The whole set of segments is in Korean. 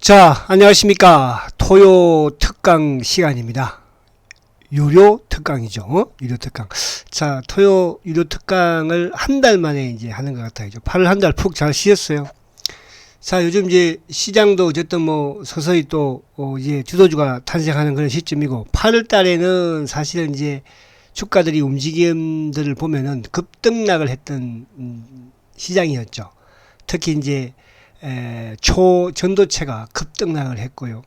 자, 안녕하십니까. 토요 특강 시간입니다. 유료 특강이죠. 유료 특강. 자, 토요 유료 특강을 한 달 만에 이제 하는 것 같아요. 8월 한 달 푹 잘 쉬었어요. 자, 요즘 이제 시장도 어쨌든 뭐 서서히 또 이제 주도주가 탄생하는 그런 시점이고, 8월 달에는 사실은 이제 주가들이 움직임들을 보면은 급등락을 했던 시장이었죠. 특히 이제 초전도체가 급등락을 했고요.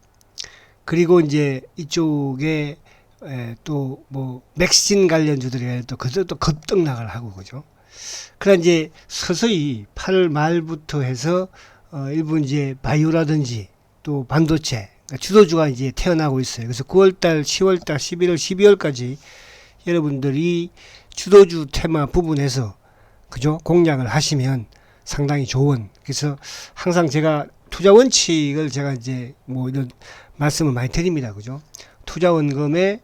그리고 이제 이쪽에 또 뭐 맥신 관련주들이 또 그것도 급등락을 하고 그죠. 그러나 이제 서서히 8월 말부터 해서 일부 이제 바이오라든지 또 반도체 그러니까 주도주가 이제 태어나고 있어요. 그래서 9월달, 10월달, 11월, 12월까지 여러분들이 주도주 테마 부분에서 그죠 공략을 하시면 상당히 좋은. 그래서 항상 제가 투자 원칙을 제가 이제 뭐 이런 말씀을 많이 드립니다. 그죠? 투자 원금의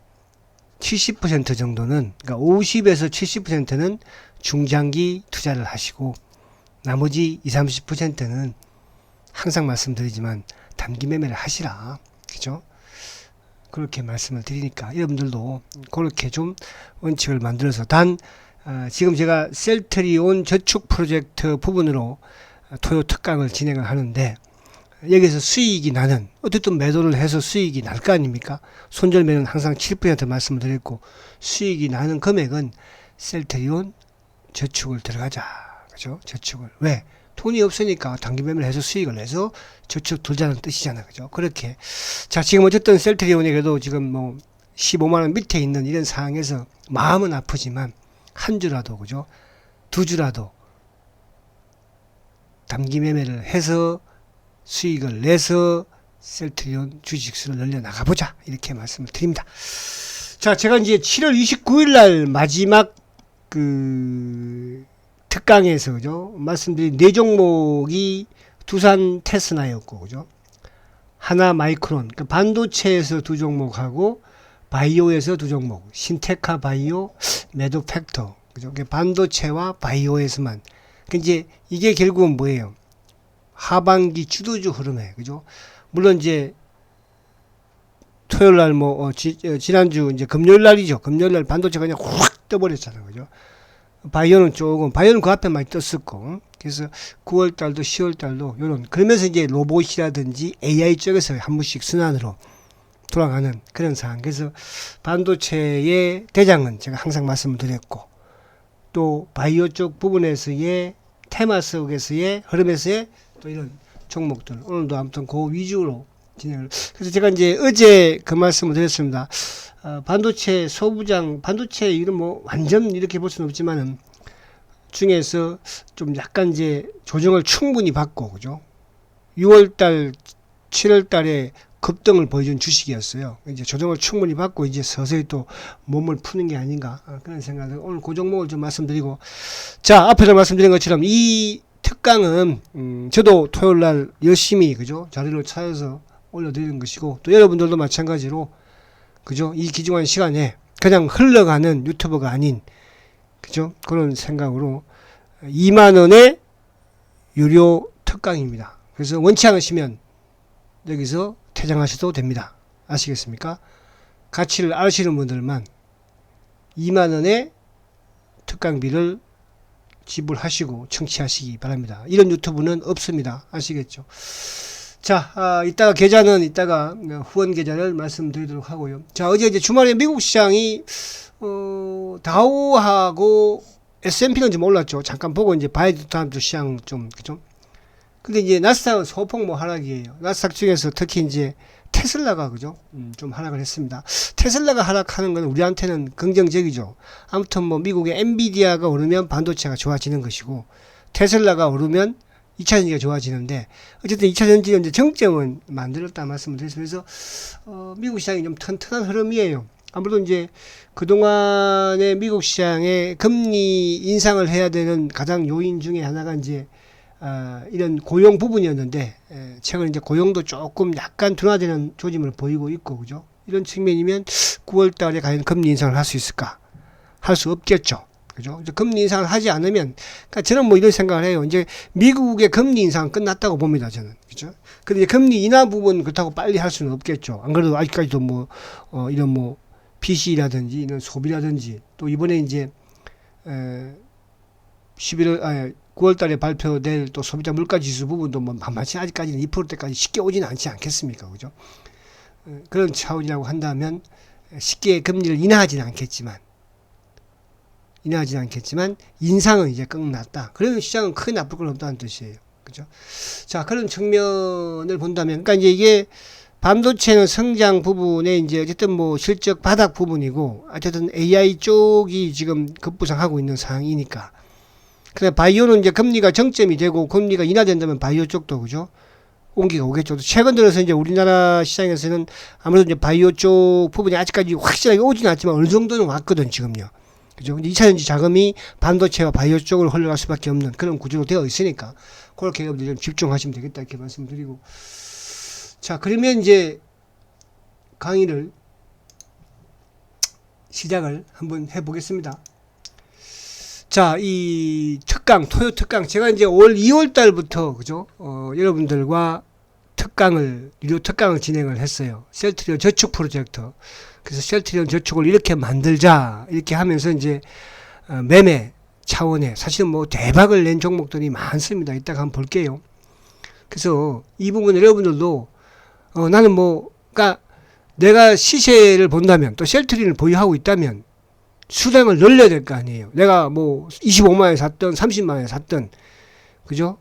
70% 정도는, 그러니까 50에서 70%는 중장기 투자를 하시고, 나머지 20, 30%는 항상 말씀드리지만 단기 매매를 하시라. 그죠? 그렇게 말씀을 드리니까 여러분들도 그렇게 좀 원칙을 만들어서 지금 제가 셀트리온 저축 프로젝트 부분으로 토요 특강을 진행을 하는데, 여기서 수익이 나는, 어쨌든 매도를 해서 수익이 날 거 아닙니까? 손절매는 항상 7% 말씀을 드렸고, 수익이 나는 금액은 셀트리온 저축을 들어가자. 그죠? 저축을. 왜? 돈이 없으니까 단기 매매를 해서 수익을 내서 저축 들자는 뜻이잖아. 그죠? 그렇게. 자, 지금 어쨌든 셀트리온에게도 지금 뭐 15만원 밑에 있는 이런 상황에서 마음은 아프지만, 한 주라도, 그죠? 두 주라도 단기 매매를 해서 수익을 내서 셀트리온 주식수를 늘려 나가보자. 이렇게 말씀을 드립니다. 자, 제가 이제 7월 29일 날 마지막 특강에서, 그죠? 말씀드린 네 종목이 두산 테스나였고, 그죠? 하나 마이크론, 그러니까 반도체에서 두 종목하고, 바이오에서 두 종목, 신테카 바이오, 매도 팩터, 그죠? 반도체와 바이오에서만. 이제 이게 결국은 뭐예요? 하반기 주도주 흐름에, 그죠? 물론 이제 토요일 날 지난주 이제 금요일 날이죠. 금요일 날 반도체가 그냥 확 떠버렸잖아요, 그죠? 바이오는 그 앞에 많이 떴었고, 그래서 9월 달도 10월 달도 그러면서 이제 로봇이라든지 AI 쪽에서 한 번씩 순환으로 돌아가는 그런 상황. 그래서 반도체의 대장은 제가 항상 말씀을 드렸고, 또 바이오 쪽 부분에서의 테마 속에서의 흐름에서의 또 이런 종목들 오늘도 아무튼 그 위주로 진행을. 그래서 제가 이제 어제 그 말씀을 드렸습니다. 반도체 소부장, 반도체 이런 뭐 완전 이렇게 볼 수는 없지만은 중에서 좀 약간 이제 조정을 충분히 받고, 그죠? 6월달, 7월달에 급등을 보여준 주식이었어요. 이제 조정을 충분히 받고 이제 서서히 또 몸을 푸는 게 아닌가 그런 생각을 오늘 그 종목을 좀 말씀드리고, 자, 앞에서 말씀드린 것처럼 이 특강은 저도 토요일 날 열심히, 그죠? 자료를 찾아서 올려드리는 것이고, 또 여러분들도 마찬가지로, 그죠? 이 귀중한 시간에 그냥 흘러가는 유튜버가 아닌, 그죠? 그런 생각으로 2만원의 유료 특강입니다. 그래서 원치 않으시면 여기서 퇴장하셔도 됩니다. 아시겠습니까? 가치를 아시는 분들만 2만원의 특강비를 지불하시고 청취하시기 바랍니다. 이런 유튜브는 없습니다. 아시겠죠? 자, 이따가 계좌는 이따가 후원 계좌를 말씀드리도록 하고요. 자, 어제 이제 주말에 미국 시장이 다우하고 S&P는 좀 올랐죠. 잠깐 보고 이제 봐야 될 다음 주 시장 좀, 그죠? 근데 이제 나스닥은 소폭 하락이에요. 나스닥 중에서 특히 이제 테슬라가, 그죠? 좀 하락을 했습니다. 테슬라가 하락하는 건 우리한테는 긍정적이죠. 아무튼 뭐 미국의 엔비디아가 오르면 반도체가 좋아지는 것이고, 테슬라가 오르면 2차전지가 좋아지는데, 어쨌든 2차전지는 이제 정점은 만들었다 말씀을 드렸습니다. 그래서 미국 시장이 좀 튼튼한 흐름이에요. 아무래도 이제 그동안의 미국 시장의 금리 인상을 해야 되는 가장 요인 중에 하나가 이제 이런 고용 부분이었는데, 최근 이제 고용도 조금 약간 둔화되는 조짐을 보이고 있고, 그죠? 이런 측면이면 9월 달에 과연 금리 인상을 할 수 있을까? 할 수 없겠죠. 그죠? 이제 금리 인상을 하지 않으면, 그러니까 저는 뭐 이런 생각을 해요. 이제 미국의 금리 인상은 끝났다고 봅니다, 저는. 그죠? 근데 금리 인하 부분 그렇다고 빨리 할 수는 없겠죠. 안 그래도 아직까지도 뭐, 이런 뭐, PC라든지, 이런 소비라든지, 또 이번에 이제, 9월 달에 발표될 또 소비자 물가 지수 부분도 뭐 만만치 아직까지는 2%대까지 쉽게 오지는 않지 않겠습니까? 그죠? 그런 차원이라고 한다면 쉽게 금리를 인하하지는 않겠지만 인상은 이제 끝났다. 그러면 시장은 크게 나쁠 건 없다는 뜻이에요. 그죠? 자, 그런 측면을 본다면, 그러니까 이제 이게 반도체는 성장 부분에 이제 어쨌든 뭐 실적 바닥 부분이고, 어쨌든 AI 쪽이 지금 급부상하고 있는 상황이니까. 근데 바이오는 이제 금리가 정점이 되고 금리가 인하된다면 바이오 쪽도, 그죠? 온기가 오겠죠. 최근 들어서 이제 우리나라 시장에서는 아무래도 이제 바이오 쪽 부분이 아직까지 확실하게 오지는 않지만 어느 정도는 왔거든, 지금요. 그죠? 근데 2차전지 자금이 반도체와 바이오 쪽으로 흘러갈 수밖에 없는 그런 구조로 되어 있으니까, 그렇게 여러분들 좀 집중하시면 되겠다, 이렇게 말씀드리고. 자, 그러면 이제 강의를 시작을 한번 해보겠습니다. 자, 이 특강, 토요 특강, 제가 이제 올 2월 달부터, 그죠? 여러분들과 유료 특강을 진행을 했어요. 셀트리온 저축 프로젝트. 그래서 셀트리온 저축을 이렇게 만들자, 이렇게 하면서 이제, 매매 차원에, 사실은 뭐 대박을 낸 종목들이 많습니다. 이따가 한번 볼게요. 그래서 이 부분 여러분들도, 나는 뭐, 그니까 내가 시세를 본다면, 또 셀트리온을 보유하고 있다면, 수량을 늘려야 될 거 아니에요. 내가 뭐 25만원에 샀던 30만원에 샀던, 그죠?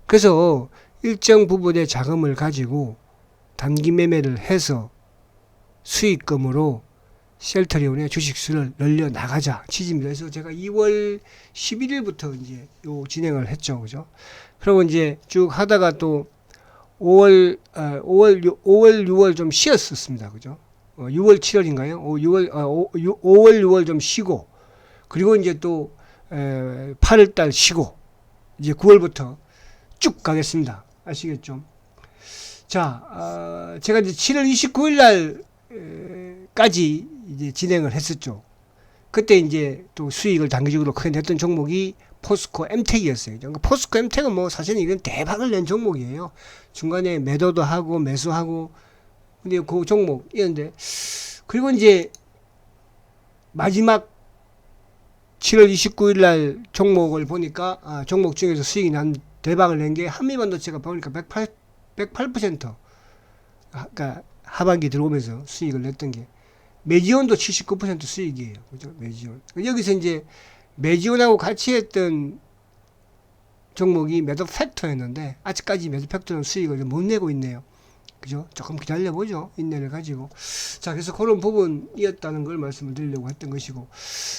그래서 일정 부분의 자금을 가지고 단기 매매를 해서 수익금으로 셀트리온의 주식수를 늘려 나가자 취지입니다. 그래서 제가 2월 11일부터 이제 요 진행을 했죠. 그죠? 그리고 이제 쭉 하다가 또 5월 6월 좀 쉬었었습니다. 그죠? 6월 7월인가요? 5월 6월 좀 쉬고, 그리고 이제 또 8월 달 쉬고, 이제 9월부터 쭉 가겠습니다. 아시겠죠? 자, 제가 이제 7월 29일 날까지 이제 진행을 했었죠. 그때 이제 또 수익을 단기적으로 크게 냈던 종목이 포스코 엠텍이었어요. 그러니까 포스코 엠텍은 뭐 사실은 이건 대박을 낸 종목이에요. 중간에 매도도 하고 매수하고, 근데 그 종목이었는데, 그리고 이제 마지막 7월 29일 날 종목을 보니까, 종목 중에서 수익이 난 대박을 낸 게 한미반도체가 보니까 108%, 그러니까 하반기 들어오면서 수익을 냈던 게, 메지온도 79% 수익이에요. 그죠? 메지온. 여기서 이제 메지온하고 같이 했던 종목이 매도 팩터였는데, 아직까지 매도 팩터는 수익을 못 내고 있네요. 그죠? 조금 기다려보죠. 인내를 가지고. 자, 그래서 그런 부분이었다는 걸 말씀을 드리려고 했던 것이고.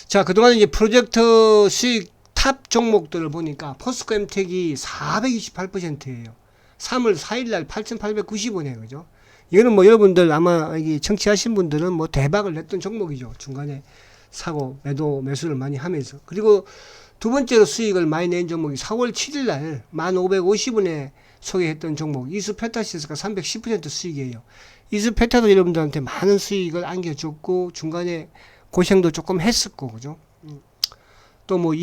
자, 그동안 이제 프로젝트 수익 탑 종목들을 보니까 포스코 엠텍이 428%예요. 3월 4일 날 8,890원이에요. 그죠? 이거는 뭐 여러분들 아마 여기 청취하신 분들은 뭐 대박을 냈던 종목이죠. 중간에 사고 매수를 많이 하면서. 그리고 두 번째로 수익을 많이 낸 종목이 4월 7일 날 1,550원에 소개했던 종목 이수페타시스가 310% 수익이에요. 이수페타도 여러분들한테 많은 수익을 안겨줬고 중간에 고생도 조금 했었고, 그죠? 또 뭐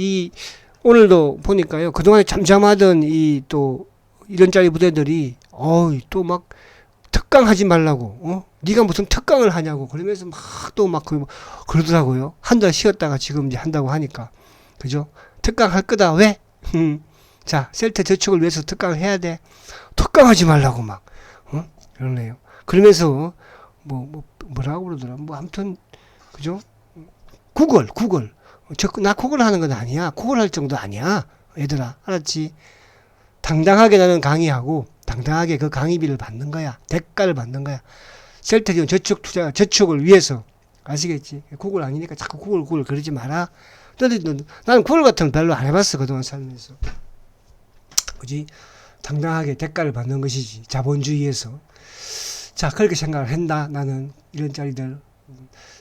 오늘도 보니까요, 그동안에 잠잠하던 또 이런짜리 부대들이 또 막 특강하지 말라고, 네가 무슨 특강을 하냐고 그러면서 그러더라고요. 한 달 쉬었다가 지금 이제 한다고 하니까, 그죠? 특강 할 거다. 왜? 자, 셀트 저축을 위해서 특강을 해야 돼. 특강하지 말라고 그러네요. 그러면서 뭐라고 그러더라. 아무튼 그죠? 구글. 나 구글 하는 건 아니야. 구글 할 정도 아니야. 얘들아, 알았지? 당당하게 나는 강의하고 당당하게 그 강의비를 받는 거야. 대가를 받는 거야. 셀트리온 저축을 위해서. 아시겠지? 구글 아니니까 자꾸 구글 그러지 마라. 나는 구글 같은 건 별로 안 해봤어. 그동안 살면서. 그지? 당당하게 대가를 받는 것이지. 자본주의에서. 자, 그렇게 생각을 한다. 나는 이런 짜리들.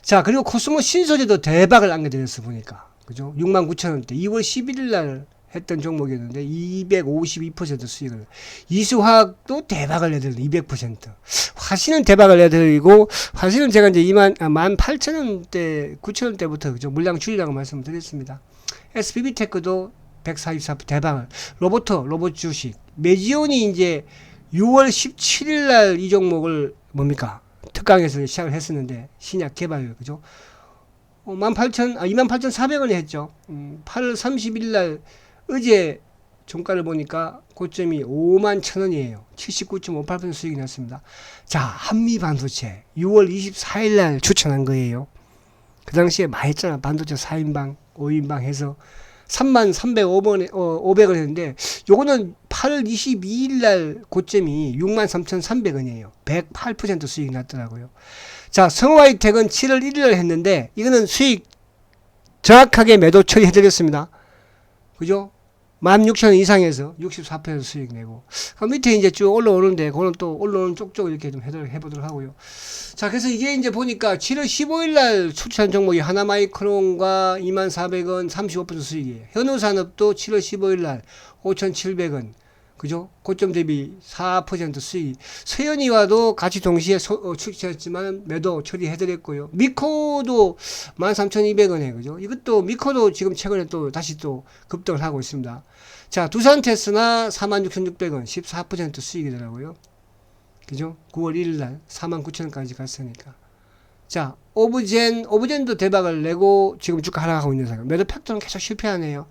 자, 그리고 코스모 신소재도 대박을 안겨드렸어 보니까. 그죠? 69,000원대. 2월 11일 날 했던 종목이었는데 252% 수익을. 이수화학도 대박을 내드렸네. 200%. 화신은 대박을 내드리고, 화신은 제가 이제 18,000원대, 9,000원대부터 그죠? 물량 줄이라고 말씀을 드렸습니다. SBB테크도 144% 대박을. 로봇 주식. 메지온이 이제 6월 17일 날 이 종목을 뭡니까? 특강에서 시작을 했었는데, 신약 개발, 그죠? 28,400원에 했죠. 8월 30일 날, 어제 종가를 보니까 고점이 51,000원이에요. 79.58% 수익이 났습니다. 자, 한미반도체 6월 24일 날 추천한 거예요. 그 당시에 많이 했잖아. 반도체 4인방, 5인방 해서 33,500원 했는데, 요거는 8월 22일 날 고점이 63,300원이에요. 108% 수익이 났더라고요. 자, 성호하이텍은 7월 1일 날 했는데, 이거는 수익 정확하게 매도 처리해드렸습니다. 그죠? 16,000원 이상에서 64% 수익 내고. 그 밑에 이제 쭉 올라오는데, 그거는 또 올라오는 쪽쪽 이렇게 좀 해보도록 하고요. 자, 그래서 이게 이제 보니까 7월 15일 날 추천 종목이 하나마이크론과 24,000원 35% 수익이에요. 현우산업도 7월 15일 날 5,700원. 그죠? 고점 대비 4% 수익. 서현이와도 같이 동시에 출시했지만 매도 처리해드렸고요. 미코도 13,200원에, 그죠? 이것도, 미코도 지금 최근에 또 다시 또 급등을 하고 있습니다. 자, 두산테스나 46,600원, 14% 수익이더라고요. 그죠? 9월 1일 날 49,000원까지 갔으니까. 자, 오브젠도 대박을 내고 지금 주가 하락하고 있는 상황. 매도 팩토는 계속 실패하네요.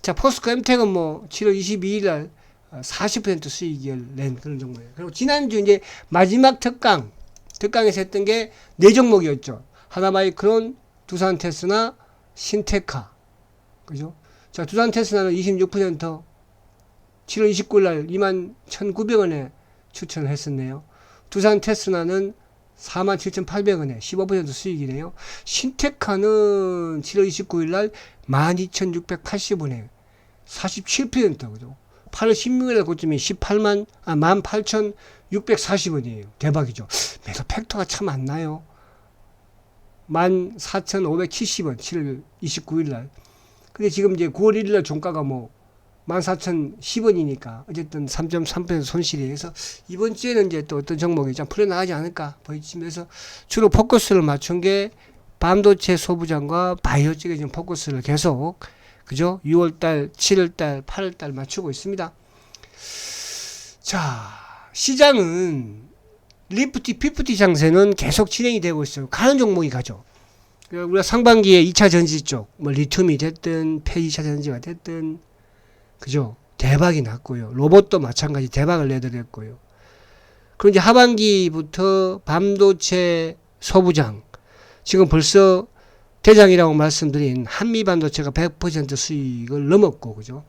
자, 포스코 엠텍은 뭐 7월 22일 날 40% 수익을 낸 그런 종목이에요. 그리고 지난주 이제 마지막 특강에서 했던 게 네 종목이었죠. 하나마이크론, 두산테스나, 신테카. 그죠? 자, 두산테스나는 26%, 7월 29일 날 21,900원에 추천을 했었네요. 두산테스나는 47,800원에 15% 수익이네요. 신테카는 7월 29일 날 12,680원에 47%, 그죠? 8월 16일 고점이 18,640원이에요. 대박이죠. 매도 팩터가 참 안 나요. 14,570원, 7월 29일 날. 근데 지금 이제 9월 1일 날 종가가 뭐 14,010원이니까 어쨌든 3.3% 손실이 해서 이번 주에는 이제 또 어떤 종목이 좀 풀려나가지 않을까 보이시면서 주로 포커스를 맞춘 게 반도체 소부장과 바이오 쪽에 지금 포커스를 계속, 그죠? 6월달, 7월달, 8월달 맞추고 있습니다. 자, 시장은 리프티, 피프티 장세는 계속 진행이 되고 있어요. 가는 종목이 가죠. 우리가 상반기에 2차 전지 쪽, 뭐 리튬이 됐든, 폐 2차 전지가 됐든, 그죠? 대박이 났고요. 로봇도 마찬가지 대박을 내드렸고요. 그리고 이제 하반기부터 반도체 소부장, 지금 벌써 대장이라고 말씀드린 한미반도체가 100% 수익을 넘었고, 그죠?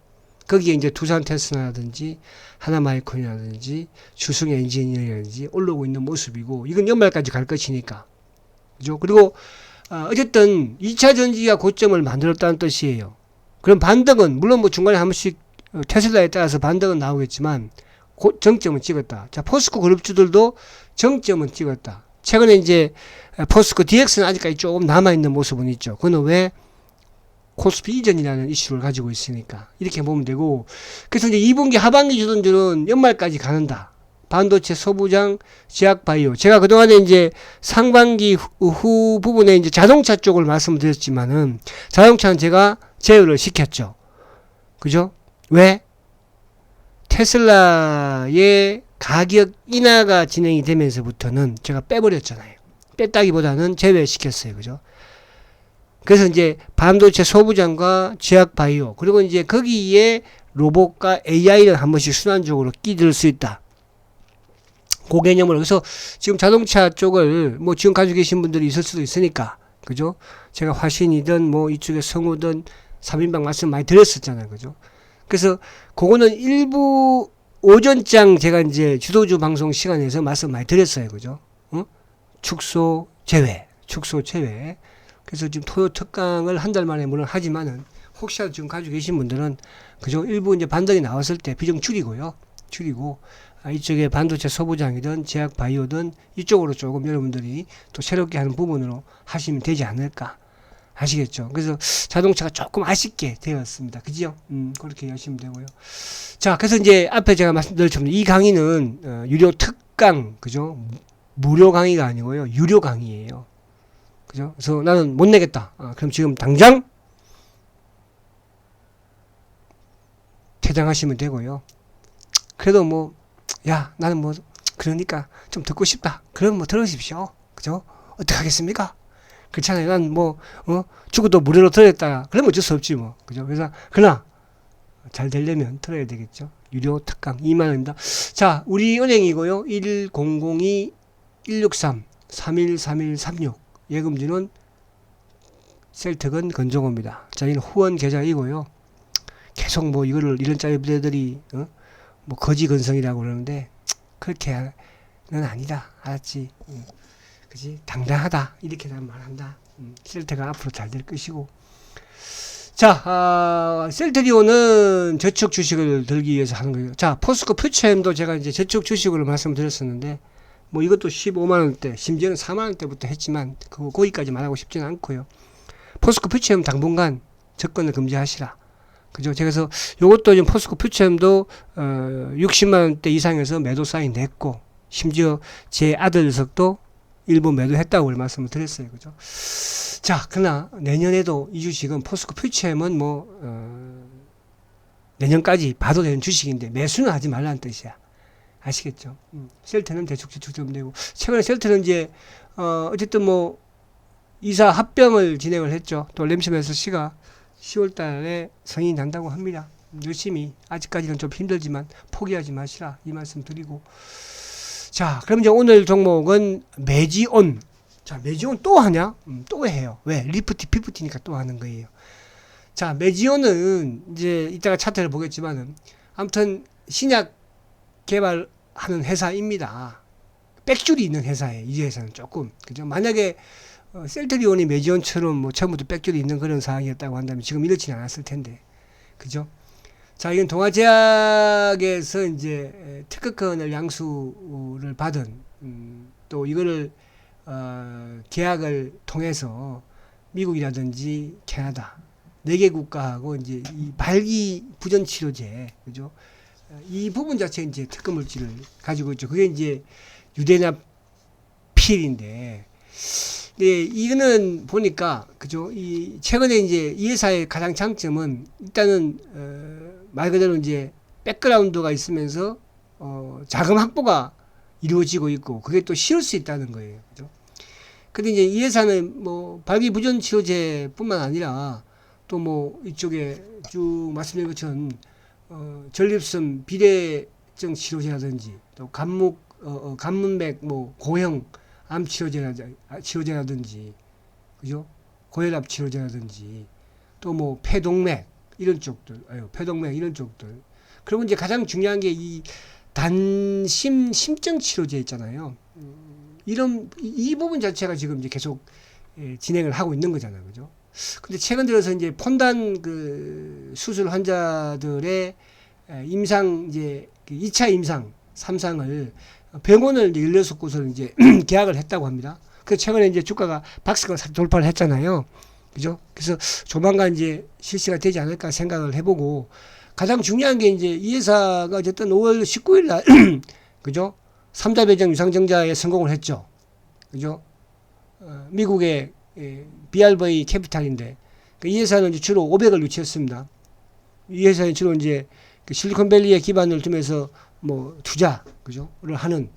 거기에 이제 두산테스나라든지 하나마이크론이라든지 주승엔지니어라든지 올라오고 있는 모습이고, 이건 연말까지 갈 것이니까, 그죠? 그리고 어쨌든 2차 전지가 고점을 만들었다는 뜻이에요. 그럼 반등은 물론 뭐 중간에 한 번씩 테슬라에 따라서 반등은 나오겠지만 정점은 찍었다. 자, 포스코 그룹주들도 정점은 찍었다. 최근에 이제 포스코 DX는 아직까지 조금 남아있는 모습은 있죠. 그거는 왜? 코스피 이전이라는 이슈를 가지고 있으니까. 이렇게 보면 되고. 그래서 이제 2분기 하반기 주던들은 연말까지 가는다. 반도체 소부장, 제약바이오. 제가 그동안에 이제 상반기 후 부분에 이제 자동차 쪽을 말씀드렸지만은 자동차는 제가 제어를 시켰죠. 그죠? 왜? 테슬라의 가격 인하가 진행이 되면서부터는 제가 빼버렸잖아요. 뺐다기보다는 제외시켰어요. 그죠? 그래서 이제 반도체 소부장과 제약바이오, 그리고 이제 거기에 로봇과 AI를 한 번씩 순환적으로 끼들 수 있다. 그 개념으로. 그래서 지금 자동차 쪽을 뭐 지금 가지고 계신 분들이 있을 수도 있으니까. 그죠? 제가 화신이든 뭐 이쪽에 성우든 3인방 말씀 많이 드렸었잖아요. 그죠? 그래서 그거는 일부 오전장 제가 이제 주도주 방송 시간에서 말씀 많이 드렸어요. 그죠? 축소 제외. 그래서 지금 토요 특강을 한 달 만에 물론 하지만은 혹시라도 지금 가지고 계신 분들은, 그죠? 일부 이제 반등이 나왔을 때 비중 줄이고 이쪽에 반도체 소부장이든 제약 바이오든 이쪽으로 조금 여러분들이 또 새롭게 하는 부분으로 하시면 되지 않을까. 아시겠죠? 그래서 자동차가 조금 아쉽게 되었습니다. 그죠? 그렇게 하시면 되고요. 자, 그래서 이제 앞에 제가 말씀드렸지만 이 강의는 유료 특강, 그죠? 무료 강의가 아니고요. 유료 강의예요. 그죠? 그래서 나는 못 내겠다. 그럼 지금 당장 해당하시면 되고요. 그래도 뭐, 야, 나는 뭐, 그러니까 좀 듣고 싶다. 그럼 뭐 들으십시오. 그죠? 어떡하겠습니까? 그렇잖아요. 난 뭐, 죽어도 무료로 들었다. 그러면 어쩔 수 없지 뭐. 그죠? 그래서, 그러나, 잘 되려면 들어야 되겠죠. 유료 특강 2만원입니다. 자, 우리 은행이고요. 1002-163-313136. 예금주는 셀특은 건종호입니다. 저희는 후원 계좌이고요. 계속 뭐 이거를 이런 짜리 부대들이 뭐 거지 건성이라고 그러는데 그렇게는 아니다. 알았지? 그지? 당당하다. 이렇게 말한다. 셀트가 앞으로 잘 될 것이고. 자, 셀트리온은 저축 주식을 들기 위해서 하는 거예요. 자, 포스코 퓨처엠도 제가 이제 저축 주식으로 말씀드렸었는데, 뭐 이것도 15만원대, 심지어는 4만원대부터 했지만, 거기까지 말하고 싶지는 않고요. 포스코 퓨처엠 당분간 접근을 금지하시라. 그죠? 그래서 요것도 지금 포스코 퓨처엠도, 60만원대 이상에서 매도 사인 냈고, 심지어 제 아들 녀석도 일부 매도했다고 말씀을 드렸어요. 그죠? 자, 그러나 내년에도 이 주식은 포스코 퓨처엠은 내년까지 봐도 되는 주식인데 매수는 하지 말라는 뜻이야. 아시겠죠? 셀트는 대충 좀 되고 최근에 셀트는 이제 어쨌든 뭐 이사 합병을 진행을 했죠. 또 램시메스 씨가 10월달에 성인이 난다고 합니다. 열심히 아직까지는 좀 힘들지만 포기하지 마시라 이 말씀 드리고. 자, 그럼 이제 오늘 종목은 매지온. 자, 매지온 또 하냐? 또 해요. 왜? 리프티, 피프티니까 또 하는 거예요. 자, 매지온은 이제 이따가 차트를 보겠지만은 아무튼 신약 개발하는 회사입니다. 백줄이 있는 회사예요. 이 회사는 조금. 그죠? 만약에 셀트리온이 매지온처럼 뭐 처음부터 백줄이 있는 그런 상황이었다고 한다면 지금 이렇지는 않았을 텐데. 그죠? 자, 이건 동아제약에서 이제 특허권을 양수를 받은 또 이거를 계약을 통해서 미국이라든지 캐나다 4개 국가하고 이제 이 발기 부전 치료제, 그죠? 이 부분 자체 이제 특허 물질을 가지고 있죠. 그게 이제 유대나필인데, 이거는 보니까, 그죠? 이 최근에 이제 이 회사의 가장 장점은 일단은 말 그대로 이제 백그라운드가 있으면서 자금 확보가 이루어지고 있고 그게 또 쉬울 수 있다는 거예요. 그죠? 근데 이제 이 회사는 뭐 발기부전 치료제뿐만 아니라 또 뭐 이쪽에 쭉 말씀드린 것처럼 전립선 비대증 치료제라든지 또 간문맥 뭐 고형 암 치료제라든지 그죠? 고혈압 치료제라든지 또 뭐 폐동맥 이런 쪽들, 폐동맥 이런 쪽들. 그리고 이제 가장 중요한 게 이 심증 치료제 있잖아요. 이 부분 자체가 지금 이제 계속 진행을 하고 있는 거잖아요. 그죠? 근데 최근 들어서 이제 폰단 수술 환자들의 임상 이제 2차 임상 3상을 병원을 이제 16곳을 이제 계약을 했다고 합니다. 그래서 최근에 이제 주가가 박스권 돌파를 했잖아요. 그죠? 그래서 조만간 이제 실시가 되지 않을까 생각을 해보고, 가장 중요한 게 이제 이 회사가 어쨌든 5월 19일 날, 그죠? 3자 배정 유상증자에 성공을 했죠. 그죠? 미국의 BRV 캐피탈인데, 이 회사는 이제 주로 500을 유치했습니다. 이 회사는 주로 이제 실리콘밸리에 기반을 두면서 뭐 투자, 그죠?를 하는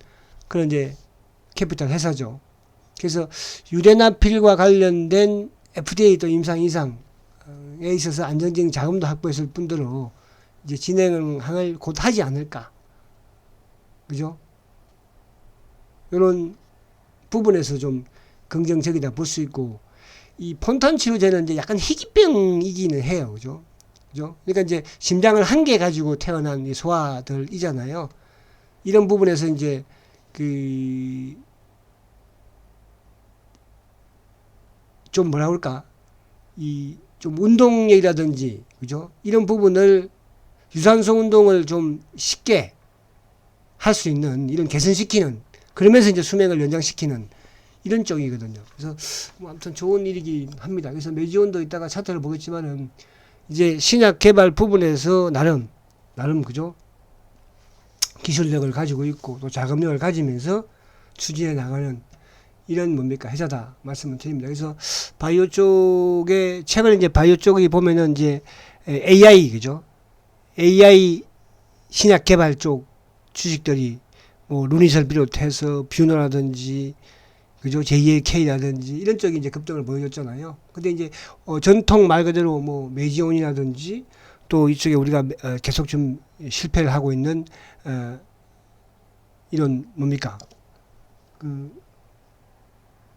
그런 이제 캐피탈 회사죠. 그래서 유대나필과 관련된 FDA 또 임상 이상에 있어서 안정적인 자금도 확보했을 뿐더러 이제 진행을 곧 하지 않을까. 그죠? 이런 부분에서 좀 긍정적이다 볼 수 있고, 이 폰탄 치료제는 이제 약간 희귀병이기는 해요. 그죠? 그죠? 그러니까 이제 심장을 한 개 가지고 태어난 이 소아들이잖아요. 이런 부분에서 이제 좀 뭐라 그럴까, 좀 운동량이라든지, 그죠? 이런 부분을 유산소 운동을 좀 쉽게 할 수 있는, 이런 개선시키는, 그러면서 이제 수명을 연장시키는 이런 쪽이거든요. 그래서 뭐 아무튼 좋은 일이긴 합니다. 그래서 매지온도 이따가 차트를 보겠지만은 이제 신약 개발 부분에서 나름 그죠? 기술력을 가지고 있고 또 자금력을 가지면서 추진해 나가는 이런 뭡니까 회사다 말씀을 드립니다. 그래서 바이오 쪽에 최근에 이제 바이오 쪽이 보면은 이제 AI, 그죠? AI 신약 개발 쪽 주식들이 뭐 루닛을 비롯해서 뷰노라든지 그죠? JAK라든지 이런 쪽이 이제 급등을 보여줬잖아요. 근데 이제 전통 말 그대로 뭐 메지온이라든지 또 이쪽에 우리가 계속 좀 실패를 하고 있는 이런 뭡니까? 그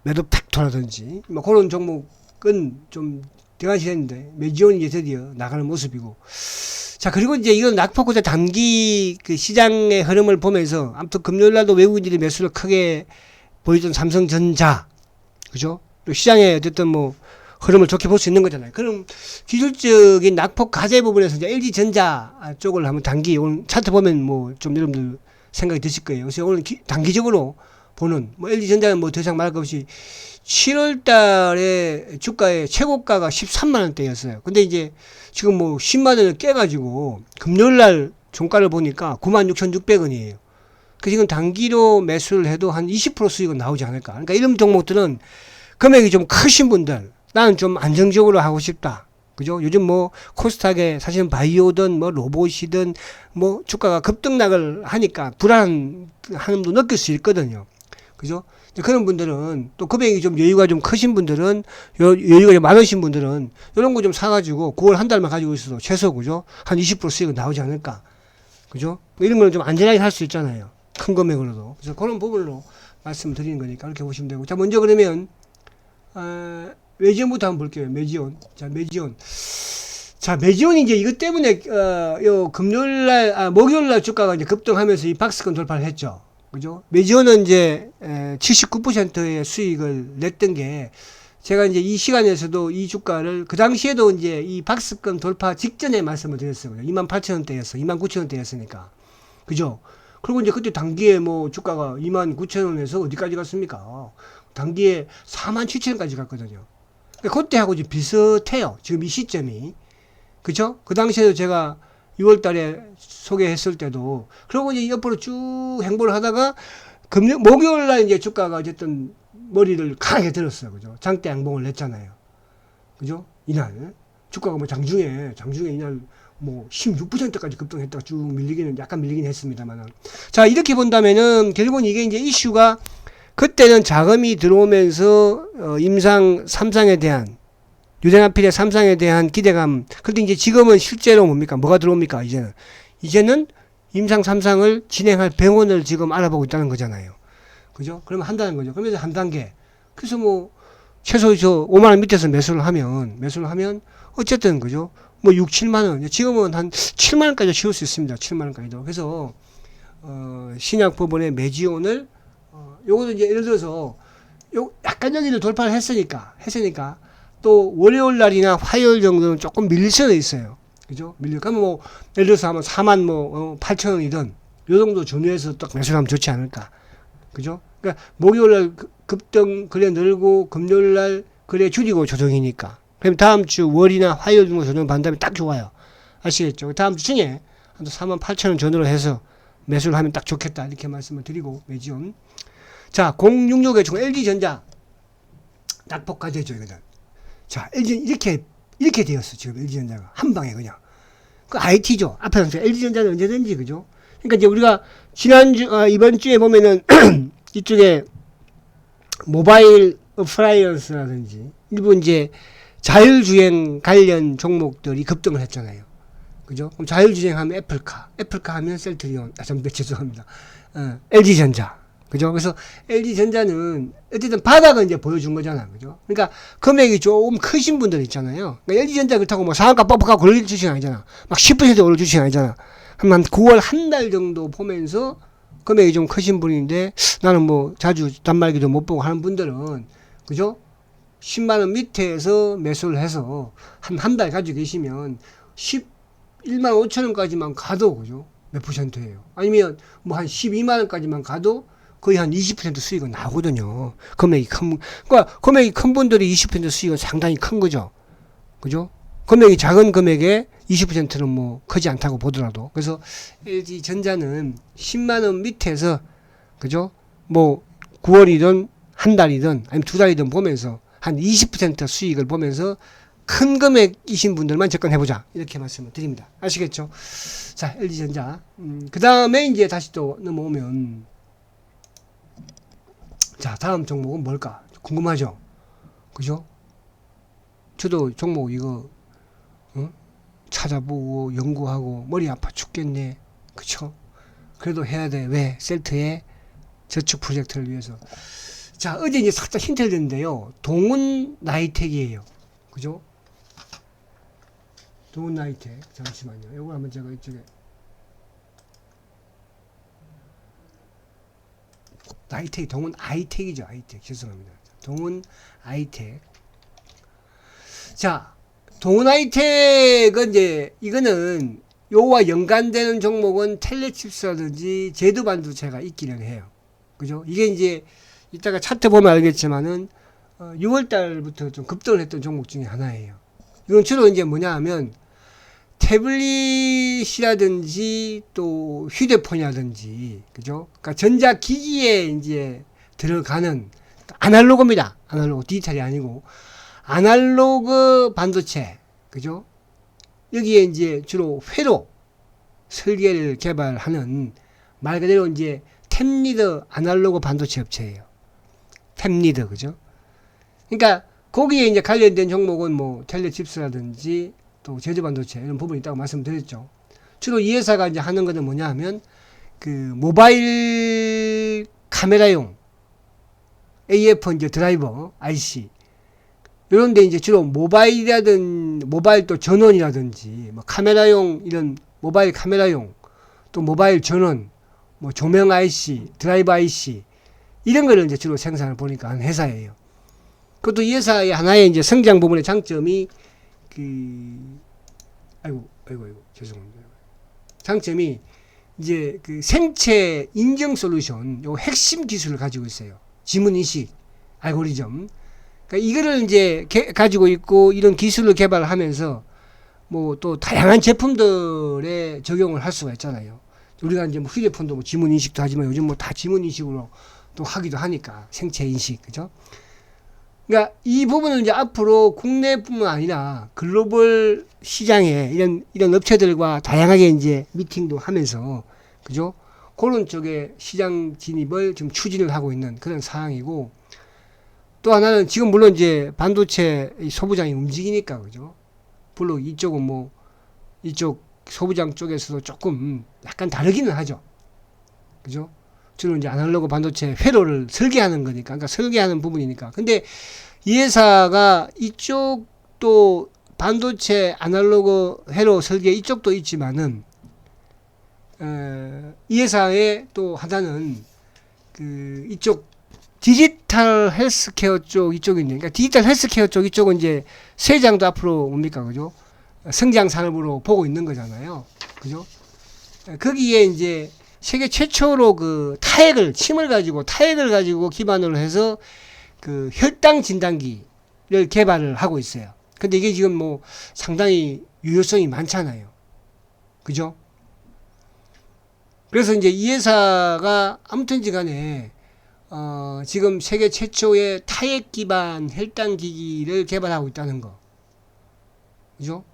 매도팩토라든지 뭐 그런 종목은 좀 대관시했는데 메지온이 이제 드디어 나가는 모습이고. 자, 그리고 이제 이건 낙폭구자 단기 그 시장의 흐름을 보면서 아무튼 금요일 날도 외국인들이 매수를 크게 보여준 삼성전자, 그죠? 또 시장에 어쨌든 뭐 흐름을 좋게 볼 수 있는 거잖아요. 그럼 기술적인 낙폭 과제 부분에서 이제 LG전자 쪽을 한번 단기 오늘 차트 보면 뭐 좀 여러분들 생각이 드실 거예요. 그래서 오늘 단기적으로 보는 뭐 LG전자는 뭐 더 이상 말할 것 없이 7월 달에 주가의 최고가가 13만 원대였어요. 근데 이제 지금 뭐 10만 원을 깨가지고 금요일 날 종가를 보니까 96,600원이에요. 그 지금 단기로 매수를 해도 한 20% 수익은 나오지 않을까. 그러니까 이런 종목들은 금액이 좀 크신 분들, 나는 좀 안정적으로 하고 싶다. 그죠? 요즘 뭐 코스닥에 사실은 바이오든 뭐 로봇이든 뭐 주가가 급등락을 하니까 불안함도 느낄 수 있거든요. 그죠? 그런 분들은 또 금액이 좀 여유가 좀 크신 분들은 여유가 좀 많으신 분들은 이런 거 좀 사가지고 9월 한 달만 가지고 있어도 최소 그죠? 한 20% 수익은 나오지 않을까. 그죠? 이런 거는 좀 안전하게 할 수 있잖아요. 큰 금액으로도. 그래서 그런 부분으로 말씀드리는 거니까 그렇게 보시면 되고. 자, 먼저 그러면 메지온부터 한번 볼게요. 메지온. 자, 메지온. 자, 메지온이 이제 이것 때문에 요 금요일 날 목요일 날 주가가 이제 급등하면서 이 박스권 돌파를 했죠. 그죠? 메지온은 이제 79%의 수익을 냈던 게 제가 이제 이 시간에서도 이 주가를 그 당시에도 이제 이 박스권 돌파 직전에 말씀을 드렸어요. 28,000원대였어. 29,000원대였으니까. 그죠? 그리고 이제 그때 단기에 뭐 주가가 29,000원에서 어디까지 갔습니까? 단기에 47,000원까지 갔거든요. 그때하고 이제 비슷해요. 지금 이 시점이. 그죠? 그 당시에도 제가 6월 달에 소개했을 때도, 그러고 이제 옆으로 쭉 행보를 하다가, 목요일 날 이제 주가가 어쨌든 머리를 강하게 들었어요. 그죠? 장대 양봉을 냈잖아요. 그죠? 이날. 주가가 뭐 장중에 이날 뭐 16%까지 급등했다가 쭉 약간 밀리긴 했습니다만. 자, 이렇게 본다면은 결국은 이게 이제 이슈가 그때는 자금이 들어오면서, 임상 3상에 대한 유대나필의 3상에 대한 기대감. 근데 이제 지금은 실제로 뭡니까? 뭐가 들어옵니까? 이제는 임상 3상을 진행할 병원을 지금 알아보고 있다는 거잖아요. 그죠? 그러면 한다는 거죠. 그러면서 한 단계. 그래서 뭐, 최소 5만원 밑에서 매수를 하면, 어쨌든, 그죠? 뭐 6, 7만원. 지금은 한 7만원까지 치울 수 있습니다. 7만원까지도. 그래서, 신약법원의 메지온을, 요거는 이제 예를 들어서, 약간 여기를 돌파를 했으니까, 또 월요일 날이나 화요일 정도는 조금 밀릴 수는 있어요. 그죠? 그러면 뭐, 예를 들어서 하면 4만 8천원이든, 요 정도 전후에서 딱 매수를 하면 좋지 않을까. 그죠? 그러니까, 목요일 날 급등 그래 늘고, 금요일 날 그래 줄이고 조정이니까. 그럼 다음 주 월이나 화요일 정도 조정 받는다면 딱 좋아요. 아시겠죠? 다음 주 중에 한 4만 8천원 전후로 해서 매수를 하면 딱 좋겠다. 이렇게 말씀을 드리고, 매지온. 자, 066의 중 LG전자. 낙폭 과제죠, 이거는. 자, LG 이렇게 되었어. 지금 LG전자가 한 방에 그냥. 그 IT죠. 앞에서 LG전자는 언제든지 그죠. 그러니까 이제 우리가 이번 주에 보면은 이쪽에 모바일 어플라이언스라든지 일부 이제 자율주행 관련 종목들이 급등을 했잖아요. 그죠? 그럼 자율주행하면 애플카 하면 셀트리온, 죄송합니다. LG전자. 그죠? 그래서 LG전자는 어쨌든 바닥은 이제 보여준 거잖아. 그죠? 그러니까 금액이 조금 크신 분들 있잖아요. 그러니까 LG전자 그렇다고 뭐 상한가 뻑뻑하고 올릴 주식이 아니잖아. 막 10% 올릴 주식이 아니잖아. 한 9월 한 달 정도 보면서 금액이 좀 크신 분인데 나는 뭐 자주 단말기도 못 보고 하는 분들은 그죠? 10만원 밑에서 매수를 해서 한 달 가지고 계시면 11만 5천원까지만 가도 그죠? 몇 %예요. 아니면 뭐 한 12만원까지만 가도 거의 한 20% 수익은 나오거든요. 그러니까 금액이 큰 분들이 20% 수익은 상당히 큰 거죠. 그죠? 금액이 작은 금액에 20%는 뭐 크지 않다고 보더라도. 그래서 LG전자는 10만원 밑에서, 그죠? 뭐 9월이든 한 달이든 아니면 두 달이든 보면서 한 20% 수익을 보면서 큰 금액이신 분들만 접근해보자. 이렇게 말씀을 드립니다. 아시겠죠? 자, LG전자. 그 다음에 이제 다시 또 넘어오면, 자, 다음 종목은 뭘까? 궁금하죠? 그죠? 저도 종목 이거, 찾아보고, 연구하고, 머리 아파 죽겠네. 그쵸? 그래도 해야 돼. 왜? 셀트의 저축 프로젝트를 위해서. 자, 어제 이제 살짝 힌트를 줬는데요. 동은 나이텍이에요. 그죠? 동은 나이텍. 잠시만요. 이거 한번 제가 이쪽에. 나이텍, 동은 아이텍이죠. 아이텍. 죄송합니다. 동은 아이텍. 자, 동은 아이텍은 이제, 이거는 요와 연관되는 종목은 텔레칩스라든지 제드 반도체가 있기는 해요. 그죠? 이게 이제 이따가 차트 보면 알겠지만은 6월 달부터 좀 급등을 했던 종목 중에 하나예요. 이건 주로 이제 뭐냐 하면 태블릿이라든지 또 휴대폰이라든지 그죠? 그러니까 전자기기에 이제 들어가는 아날로그입니다. 아날로그 디지털이 아니고 아날로그 반도체 그죠? 여기에 이제 주로 회로 설계를 개발하는 말 그대로 이제 템리더 아날로그 반도체 업체예요. 템리더 그죠? 그러니까 거기에 이제 관련된 종목은 뭐 텔레칩스라든지 또 제조 반도체 이런 부분이 있다고 말씀드렸죠. 주로 이 회사가 이제 하는 거는 뭐냐 하면 그 모바일 카메라용 AF 이제 드라이버 IC 이런데 이제 주로 모바일 또 전원이라든지 뭐 카메라용 이런 모바일 카메라용 또 모바일 전원 뭐 조명 IC 드라이버 IC 이런 거를 이제 주로 생산을 보니까 한 회사예요. 그것도 이 회사의 하나의 이제 성장 부분의 장점이 죄송합니다. 장점이 이제 그 생체 인증 솔루션 요 핵심 기술을 가지고 있어요. 지문 인식 알고리즘. 그러니까 이거를 이제 가지고 있고 이런 기술을 개발하면서 뭐 또 다양한 제품들에 적용을 할 수가 있잖아요. 우리가 이제 뭐 휴대폰도 뭐 지문 인식도 하지만 요즘 뭐 다 지문 인식으로 또 하기도 하니까 생체 인식 그죠? 그러니까 이 부분은 이제 앞으로 국내뿐만 아니라 글로벌 시장에 이런 업체들과 다양하게 이제 미팅도 하면서 그죠? 그런 쪽에 시장 진입을 지금 추진을 하고 있는 그런 상황이고 또 하나는 지금 물론 이제 반도체 소부장이 움직이니까 그죠? 물론 이쪽은 뭐 이쪽 소부장 쪽에서도 조금 약간 다르기는 하죠. 그죠? 주로 이제 아날로그 반도체 회로를 설계하는 거니까, 그러니까 설계하는 부분이니까. 근데 이 회사가 이쪽도 반도체 아날로그 회로 설계 이쪽도 있지만은, 이 회사의 또 하나는 이쪽 디지털 헬스케어 쪽 이쪽이 있네. 그러니까 디지털 헬스케어 쪽 이쪽은 이제 세장도 앞으로 뭡니까, 그죠? 성장 산업으로 보고 있는 거잖아요. 그죠? 거기에 이제 세계 최초로 그 침을 가지고 기반으로 해서 그 혈당 진단기를 개발을 하고 있어요. 근데 이게 지금 뭐 상당히 유효성이 많잖아요. 그죠? 그래서 이제 이 회사가 아무튼지 간에 지금 세계 최초의 타액 기반 혈당 기기를 개발하고 있다는 거. 그죠?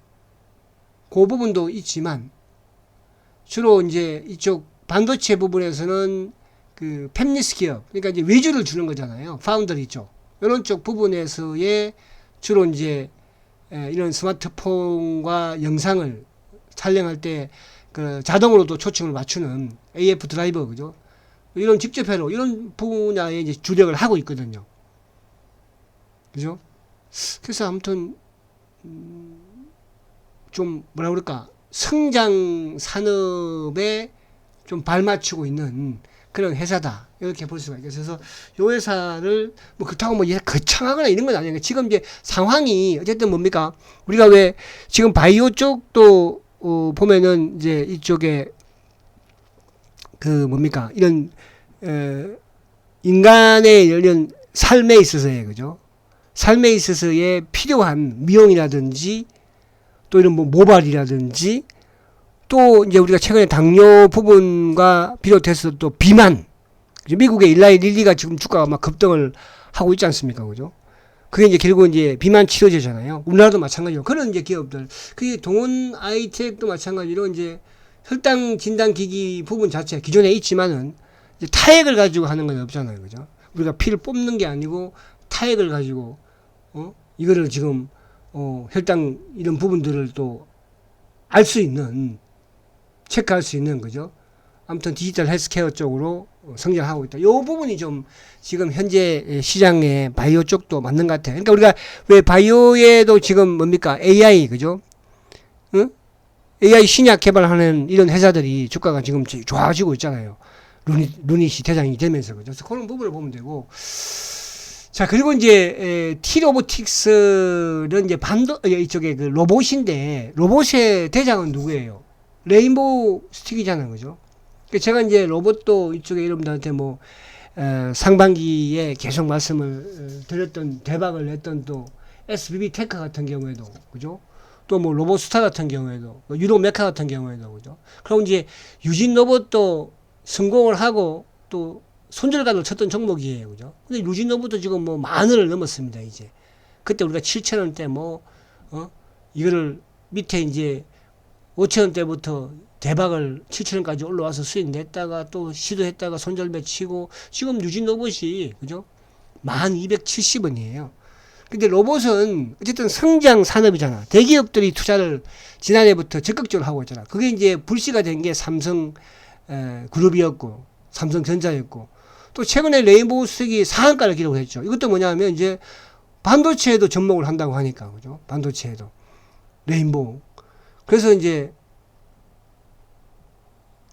그 부분도 있지만 주로 이제 이쪽 반도체 부분에서는 그 팹리스 기업, 그러니까 이제 외주를 주는 거잖아요. 파운더리 쪽. 이런 쪽 부분에서의 주로 이제 이런 스마트폰과 영상을 촬영할 때 그 자동으로도 초점을 맞추는 AF 드라이버, 그죠? 이런 직접 회로, 이런 분야에 이제 주력을 하고 있거든요. 그죠? 그래서 아무튼, 좀 뭐라 그럴까, 성장 산업에 좀 발맞추고 있는 그런 회사다. 이렇게 볼 수가 있겠어요. 그래서 요 회사를 뭐 그렇다고 뭐 거창하거나 이런 건 아니에요. 지금 이제 상황이 어쨌든 뭡니까? 우리가 왜 지금 바이오 쪽도 보면은 이제 이쪽에 그 뭡니까? 이런 인간의 이런 삶에 있어서의 그죠? 삶에 있어서의 필요한 미용이라든지 또 이런 뭐 모발이라든지 또 이제 우리가 최근에 당뇨 부분과 비롯해서 또 비만, 미국의 일라이 릴리가 지금 주가가 막 급등을 하고 있지 않습니까? 그죠? 그게 이제 결국 이제 비만 치료제잖아요. 우리나라도 마찬가지로 그런 이제 기업들, 그게 동원 아이텍도 마찬가지로 이제 혈당 진단 기기 부분 자체 기존에 있지만은 이제 타액을 가지고 하는 건 없잖아요, 그죠? 우리가 피를 뽑는 게 아니고 타액을 가지고 이거를 지금 혈당 이런 부분들을 또 알 수 있는, 체크할 수 있는, 그죠? 아무튼 디지털 헬스케어 쪽으로 성장하고 있다. 이 부분이 좀 지금 현재 시장의 바이오 쪽도 맞는 것 같아요. 그러니까 우리가 왜 바이오에도 지금 뭡니까? AI, 그죠? 응? AI 신약 개발하는 이런 회사들이 주가가 지금 좋아지고 있잖아요. 루닛이 대장이 되면서, 그죠? 그래서 그런 부분을 보면 되고. 자, 그리고 이제 T로보틱스는 이제 이쪽에 그 로봇인데, 로봇의 대장은 누구예요? 레인보우 스틱이잖아요, 그죠? 제가 이제 로봇도 이쪽에 여러분들한테 뭐 상반기에 계속 말씀을 드렸던, 대박을 냈던 또 SBB 테크 같은 경우에도, 그죠? 또 뭐 로봇스타 같은 경우에도, 유로 메카 같은 경우에도, 그죠? 그럼 이제 유진 로봇도 성공을 하고 또 손절가를 쳤던 종목이에요, 그죠? 근데 유진 로봇도 지금 뭐 10,000원을 넘었습니다, 이제. 그때 우리가 7,000원대 이거를 밑에 이제 5,000원대부터 대박을 7,000원까지 올라와서 수익 냈다가 또 시도했다가 손절매 치고, 지금 유진 로봇이, 그죠? 1270원이에요. 근데 로봇은 어쨌든 성장 산업이잖아. 대기업들이 투자를 지난해부터 적극적으로 하고 있잖아. 그게 이제 불씨가 된 게 삼성 그룹이었고, 삼성전자였고, 또 최근에 레인보우 스틱이 상한가를 기록을 했죠. 이것도 뭐냐면 이제 반도체에도 접목을 한다고 하니까, 그죠? 반도체에도. 레인보우. 그래서 이제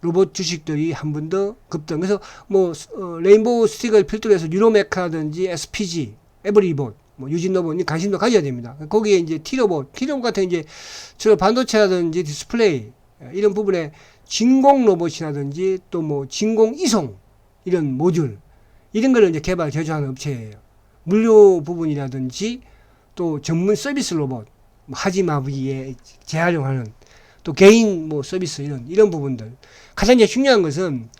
로봇 주식들이 한 번 더 급등. 그래서 뭐 레인보우 스틱을 필두로 해서 유로메카든지 SPG, 에브리봇, 뭐 유진로봇이 관심도 가져야 됩니다. 거기에 이제 T로봇 같은 이제 저 반도체라든지 디스플레이 이런 부분에 진공 로봇이라든지 또 뭐 진공 이송 이런 모듈 이런 거를 이제 개발 제조하는 업체예요. 물류 부분이라든지 또 전문 서비스 로봇, 하지마비에 재활용하는 또 개인 뭐 서비스 이런 부분들. 가장 이제 중요한 것은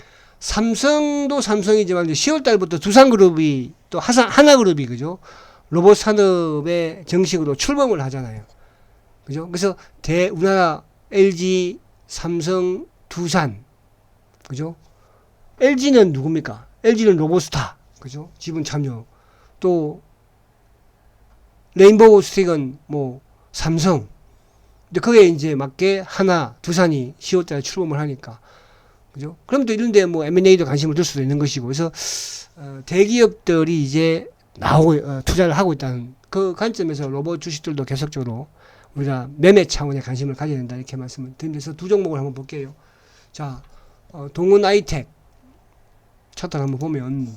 삼성도 삼성이지만 이제 10월 달부터 두산그룹이 또 하나그룹이, 그죠? 로봇 산업에 정식으로 출범을 하잖아요. 그죠? 그래서 우리나라 LG, 삼성, 두산, 그죠? LG는 누굽니까? LG는 로봇스타, 그죠? 지분 참여. 또 레인보우 스틱은 뭐 삼성. 근데 그에 이제 맞게 두산이 10월달에 출범을 하니까, 그죠? 그럼 또 이런데 뭐 M&A도 관심을 둘 수도 있는 것이고, 그래서 대기업들이 이제 투자를 하고 있다는 그 관점에서 로봇 주식들도 계속적으로 우리가 매매 차원의 관심을 가져야 된다, 이렇게 말씀을 드리면서 두 종목을 한번 볼게요. 자, 동원 아이텍 차트를 한번 보면,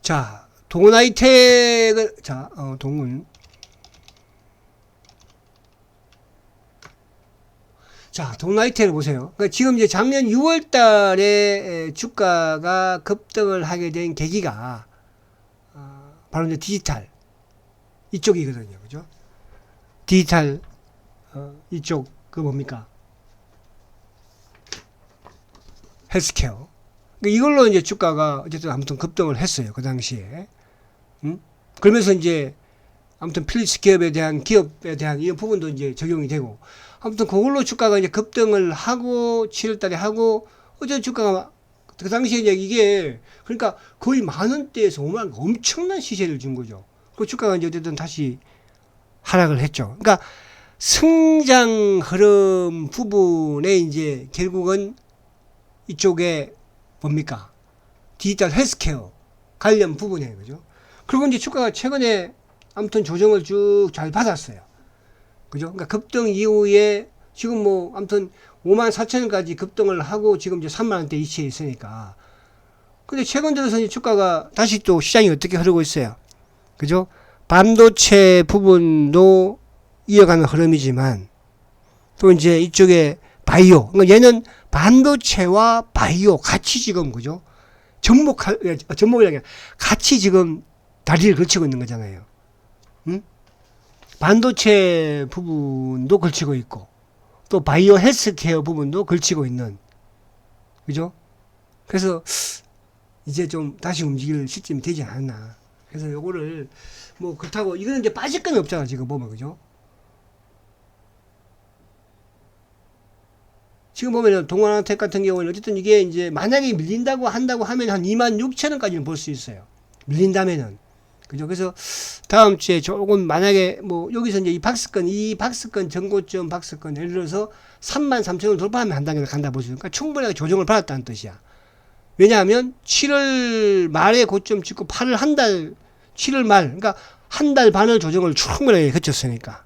자, 동원 아이텍을, 동원. 자, 동원 아이텍을 보세요. 그러니까 지금 이제 작년 6월 달에 주가가 급등을 하게 된 계기가, 바로 이제 디지털. 이쪽이거든요. 그죠? 디지털, 이쪽, 뭡니까? 헬스케어. 이걸로 이제 주가가 어쨌든 아무튼 급등을 했어요. 그 당시에. 그러면서 이제 아무튼 필리ፕ스 기업에 대한 이런 부분도 이제 적용이 되고, 아무튼 그걸로 주가가 이제 급등을 하고 7월 달에 하고, 어제 주가가 그 당시에 이제 이게 그러니까 거의 10,000원대에서 50,000원, 엄청난 시세를 준 거죠. 그 주가가 이제 어쨌든 다시 하락을 했죠. 그러니까 성장 흐름 부분에 이제 결국은 이쪽에 뭡니까? 디지털 헬스케어 관련 부분이에요. 그죠? 그리고 이제 주가가 최근에 아무튼 조정을 쭉 잘 받았어요. 그죠? 그러니까 급등 이후에 지금 뭐 아무튼 54,000원까지 급등을 하고 지금 이제 30,000원대 이치에 있으니까. 근데 최근 들어서 이제 주가가 다시 또 시장이 어떻게 흐르고 있어요? 그죠? 반도체 부분도 이어가는 흐름이지만 또 이제 이쪽에 바이오. 그러니까 얘는 반도체와 바이오 같이 지금, 그죠? 접목이 아니라 같이 지금 다리를 걸치고 있는 거잖아요. 응? 반도체 부분도 걸치고 있고, 또 바이오 헬스케어 부분도 걸치고 있는, 그죠? 그래서 이제 좀 다시 움직일 시점이 되지 않았나. 그래서 요거를 뭐 그렇다고 이거는 이제 빠질 건 없잖아 지금 보면 그죠? 지금 보면은 동원한택 같은 경우는 어쨌든 이게 이제 만약에 밀린다고 한다고 하면 한 26,000원까지는 볼 수 있어요. 밀린다면은. 그죠? 그래서 다음 주에 조금 만약에 뭐 여기서 이제 이 박스권 전고점 박스권 예를 들어서 33,000원 돌파하면 한 단계를 간다 보시니까 그러니까 충분하게 조정을 받았다는 뜻이야. 왜냐하면 7월 말에 고점 찍고 8월 한 달, 7월 말, 그러니까 한 달 반을 조정을 충분하게 거쳤으니까.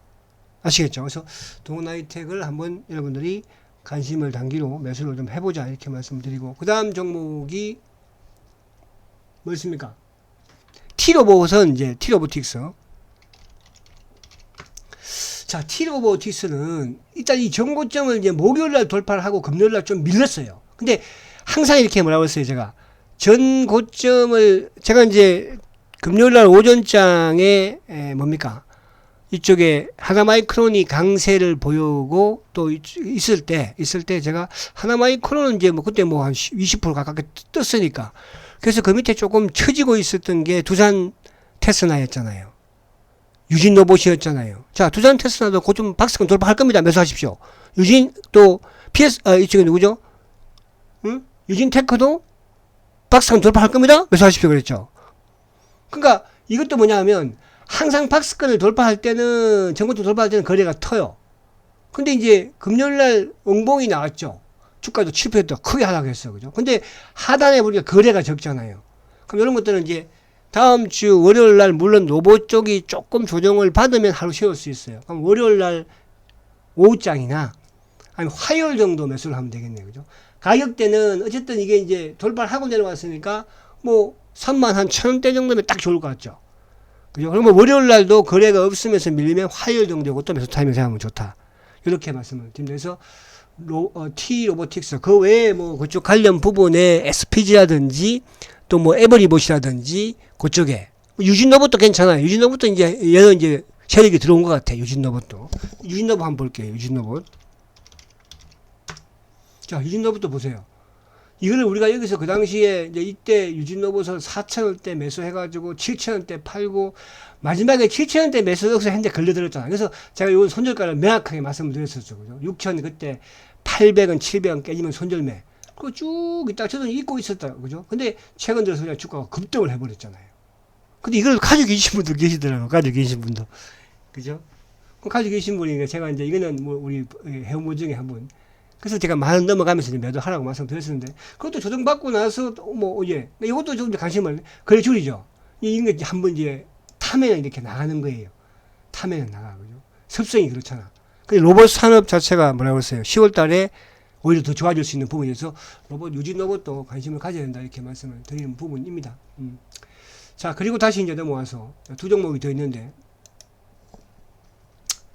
아시겠죠? 그래서 동원하이텍을 한번 여러분들이 관심을 단기로 매수를 좀 해보자 이렇게 말씀드리고 그 다음 종목이 뭐 있습니까? T로봇은 이제 T로보틱스. 자, T로보틱스는 일단 이 전고점을 이제 목요일날 돌파를 하고 금요일날 좀 밀렸어요. 근데 항상 이렇게 뭐라고 했어요, 제가. 전 고점을 제가 이제 금요일날 오전장에 뭡니까? 이쪽에 하나마이크론이 강세를 보이고 또 있을 때 제가 하나마이크론은 이제 뭐 그때 뭐 한 20% 가깝게 떴으니까 그래서 그 밑에 조금 처지고 있었던 게 두산 테스나였잖아요. 유진 로봇이었잖아요. 자, 두산 테스나도 고점 박스권 돌파할 겁니다. 매수하십시오. 유진 또 PS 이쪽에 누구죠? 응? 유진 테크도 박스권 돌파할 겁니다. 매수하십시오. 그랬죠. 그러니까 이것도 뭐냐면 항상 박스권을 돌파할 때는 전고점 돌파할 때는 거래가 터요. 근데 이제 금요일날 응봉이 나왔죠. 주가도 7% 크게 하락했어, 그죠? 근데 하단에 보니까 거래가 적잖아요. 그럼 이런 것들은 이제 다음 주 월요일날 물론 로봇 쪽이 조금 조정을 받으면 하루 쉬울 수 있어요. 그럼 월요일날 오후장이나 아니면 화요일 정도 매수를 하면 되겠네요, 그죠? 가격대는 어쨌든 이게 이제 돌파를 하고 내려왔으니까 뭐 31,000원대 정도면 딱 좋을 것 같죠. 그죠? 그러면 월요일 날도 거래가 없으면서 밀리면 화요일 정도고 또 매수 타이밍 생각하면 좋다. 이렇게 말씀을 드립니다. 그래서 T로보틱스 그 외에 뭐 그쪽 관련 부분에 SPG라든지 또 뭐 에버리봇이라든지 그쪽에 유진로봇도 괜찮아요. 유진로봇도 이제 얘는 이제 세력이 들어온 것 같아. 유진로봇도. 유진로봇 한번 볼게요. 유진로봇. 자, 유진로봇도 보세요. 이거를 우리가 여기서 그 당시에 이제 이때 유진로봇을 4,000원대 매수해가지고 7,000원대 팔고 마지막에 7,000원대 매수 여기서 했는데 걸려들었잖아요. 그래서 제가 요 손절가를 명확하게 말씀을 드렸었죠. 그죠? 6,000 그때 800원, 700원 깨지면 손절매. 그거 쭉 있다가 저도 잊고 있었다. 그죠? 근데 최근 들어서 그냥 주가가 급등을 해버렸잖아요. 근데 이걸 가지고 계신 분도 계시더라고요. 가지고 계신 분도. 그죠? 가지고 계신 분이 제가 이제 이거는 뭐 우리 회원분 중에 한 분. 그래서 제가 10,000원 넘어가면서 매도하라고 말씀드렸었는데 그것도 조정받고 나서 뭐 예 이것도 좀 관심을 거래 줄이죠. 이런 게 한번 이제 타면은 이렇게 나가는 거예요. 타면은 나가 그죠. 습성이 그렇잖아. 근데 로봇 산업 자체가 뭐라고 했어요. 10월달에 오히려 더 좋아질 수 있는 부분에서 로봇 유진 로봇도 관심을 가져야 된다 이렇게 말씀을 드리는 부분입니다. 자 그리고 다시 이제 넘어와서 두 종목이 더 있는데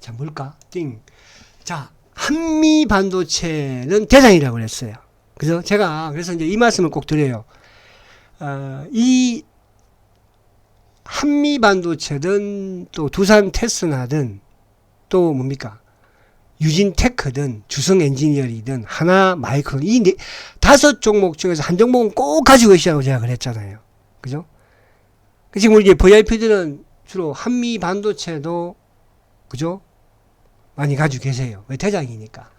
자 뭘까? 띵. 자. 한미 반도체는 대장이라고 그랬어요. 그래서 제가 그래서 이제 이 말씀을 꼭 드려요. 이 한미 반도체든 또 두산 테스나든 또 뭡니까 유진 테크든 주성 엔지니어리든 하나 마이크론 이 5종목 중에서 한 종목은 꼭 가지고 계시라고 제가 그랬잖아요. 그죠? 지금 우리 이제 VIP들은 주로 한미 반도체도 그죠? 많이 가지고 계세요. 왜 대장이니까.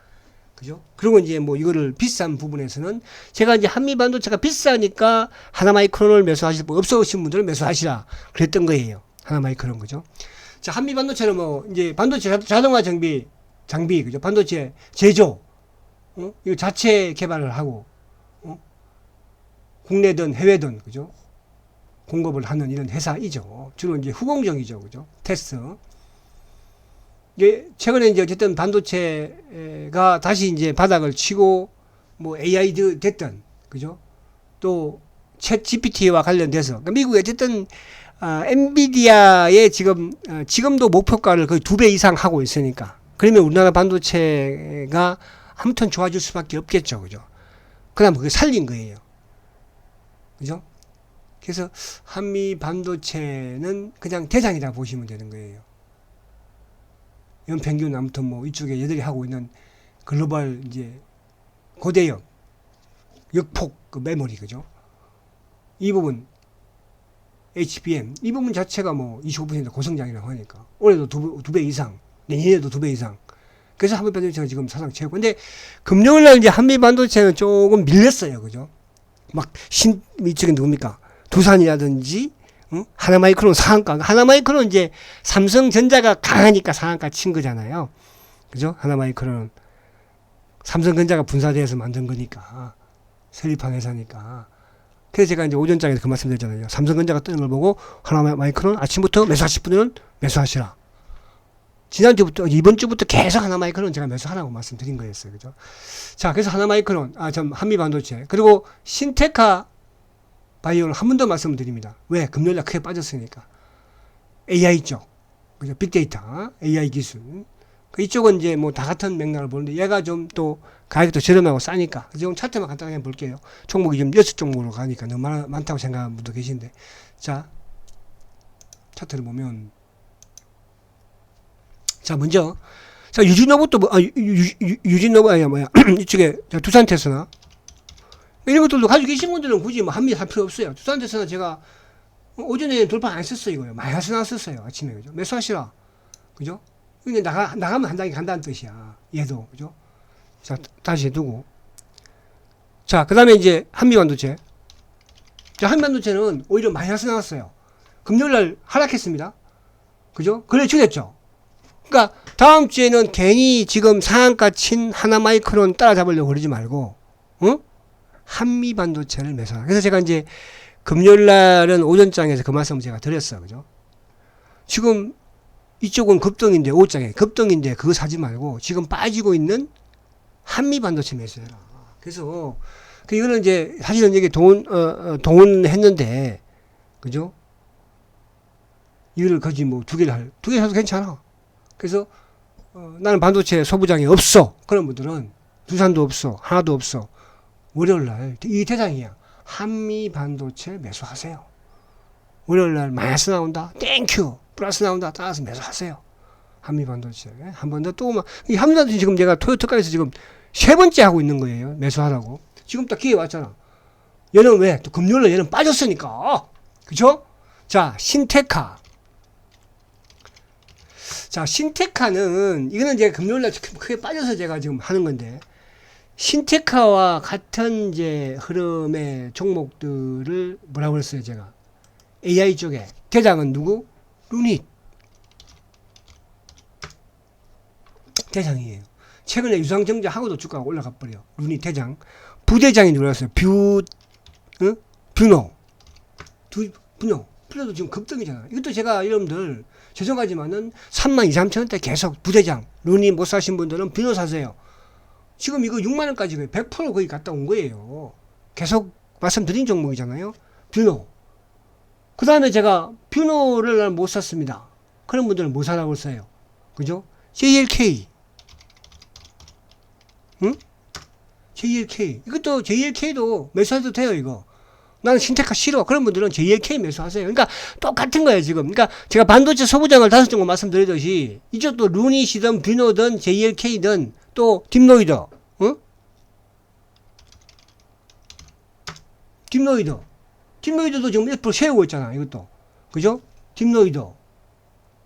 그죠? 그리고 이제 뭐 이거를 비싼 부분에서는 제가 이제 한미 반도체가 비싸니까 하나마이크론을 매수하실 분 없으신 분들은 매수하시라 그랬던 거예요. 하나마이크론 그죠? 자, 한미 반도체는 뭐 이제 반도체 자동화 장비 그죠? 반도체 제조 이거 자체 개발을 하고 국내든 해외든 그죠? 공급을 하는 이런 회사이죠. 주로 이제 후공정이죠. 그죠? 테스트. 이게 최근에 이제 어쨌든 반도체가 다시 이제 바닥을 치고 뭐 AI도 됐든 그죠? 또 챗 GPT와 관련돼서 그러니까 미국에 어쨌든 엔비디아의 지금도 목표가를 거의 2배 이상 하고 있으니까 그러면 우리나라 반도체가 아무튼 좋아질 수밖에 없겠죠, 그죠? 그다음 그게 살린 거예요, 그죠? 그래서 한미 반도체는 그냥 대장이라 보시면 되는 거예요. 연평균 아무튼 뭐 이쪽에 얘들이 하고 있는 글로벌 이제 고대역 역폭 그 메모리 그죠? 이 부분 HBM 이 부분 자체가 뭐 25% 고성장이라고 하니까 올해도 두 배 이상, 내년에도 2배 이상. 그래서 한미 반도체가 지금 사상 최고. 근데 금요일 날 이제 한미 반도체는 조금 밀렸어요, 그죠? 막 이쪽에 누굽니까? 두산이라든지 하나마이크론 상한가. 하나마이크론 이제 삼성전자가 강하니까 상한가 친 거잖아요, 그죠? 하나마이크론 삼성전자가 분사돼서 만든 거니까 설립한 회사니까. 그래서 제가 이제 오전장에서 그 말씀 드렸잖아요. 삼성전자가 뜨는 걸 보고 하나마이크론 아침부터 매수하실 분들은 매수하시라. 지난주부터, 이번 주부터 계속 하나마이크론 제가 매수하라고 말씀드린 거였어요. 그죠? 자, 그래서 하나마이크론, 한미반도체. 그리고 신테카 바이오는 한 번 더 말씀드립니다. 왜? 금요일날 크게 빠졌으니까. AI 쪽. 그죠? 빅데이터, AI 기술. 이쪽은 이제 뭐 다 같은 맥락을 보는데 얘가 좀 또 가격이 더 저렴하고 싸니까. 지금 차트만 간단하게 볼게요. 종목이 지금 6종목으로 가니까 너무 많다고 생각하는 분도 계신데. 자, 차트를 보면. 자, 먼저. 자, 유진노부터, 유진노부, 이쪽에, 두산테스나. 이런 것들도 가지고 계신 분들은 굳이 뭐 한미 할 필요 없어요. 두산테스나 제가 오전에 돌파 안 했었어요, 이거요. 마이너스 나왔었어요, 아침에. 그죠? 매수하시라. 그죠? 근데 나가면 한 단계 간다는 뜻이야. 얘도. 그죠? 자, 다시 두고. 자, 그 다음에 이제 한미반도체. 자, 한미반도체는 오히려 마이너스 나왔어요. 금요일날 하락했습니다. 그죠? 그래 주겠죠. 그러니까 다음 주에는 괜히 지금 상한가 친 하나마이크론 따라잡으려고 그러지 말고, 한미 반도체를 매수하라. 그래서 제가 이제 금요일 날은 오전장에서 그 말씀을 제가 드렸어요. 그죠? 지금 이쪽은 급등인데, 오후장에 급등인데 그거 사지 말고 지금 빠지고 있는 한미 반도체 매수해라. 그래서 이거는 이제 사실은 이게 동원했는데, 그죠? 이거를 거지 뭐 두 개 사도 괜찮아. 그래서 나는 반도체 소부장이 없어. 그런 분들은 두산도 없어. 하나도 없어. 월요일날 이 대장이야. 한미 반도체 매수하세요. 월요일날 마이너스 나온다. 땡큐. 플러스 나온다. 따라서 매수하세요. 한미 반도체. 한 번 더 또 이 한미 반도체 지금 제가 토요특가에서 지금 3번째 하고 있는 거예요. 매수하라고. 지금 딱 기회 왔잖아. 얘는 왜? 또 금요일날 얘는 빠졌으니까. 그죠? 자, 신테카. 자, 신테카는, 이거는 제가 금요일날 크게 빠져서 제가 지금 하는 건데, 신테카와 같은 이제 흐름의 종목들을 뭐라고 했어요, 제가. AI 쪽에. 대장은 누구? 루닛. 대장이에요. 최근에 유상증자하고도 주가가 올라가 버려. 루닛 대장. 부대장이 누구였어요? 뷰노. 뷰노도 지금 급등이잖아. 이것도 제가 여러분들, 죄송하지만은 32,000원대 계속 부대장, 루닛 못 사신 분들은 뷰노 사세요. 지금 이거 6만원까지 100% 거의 갔다 온 거예요. 계속 말씀드린 종목이잖아요. 뷰노. 그 다음에 제가 뷰노를 못 샀습니다. 그런 분들은 뭐 사라고 했어요. 그죠? JLK. 응? JLK. 이것도 JLK도 매수해도 돼요, 이거. 나는 신테카 싫어. 그런 분들은 JLK 매수하세요. 그러니까 똑같은 거예요, 지금. 그러니까 제가 반도체 소부장을 5종목 말씀드리듯이 이쪽도 루닛이든 뷰노든 JLK든 또 딥노이드. 딥노이드도 지금 1% 세우고 있잖아, 이것도. 그죠? 딥노이드.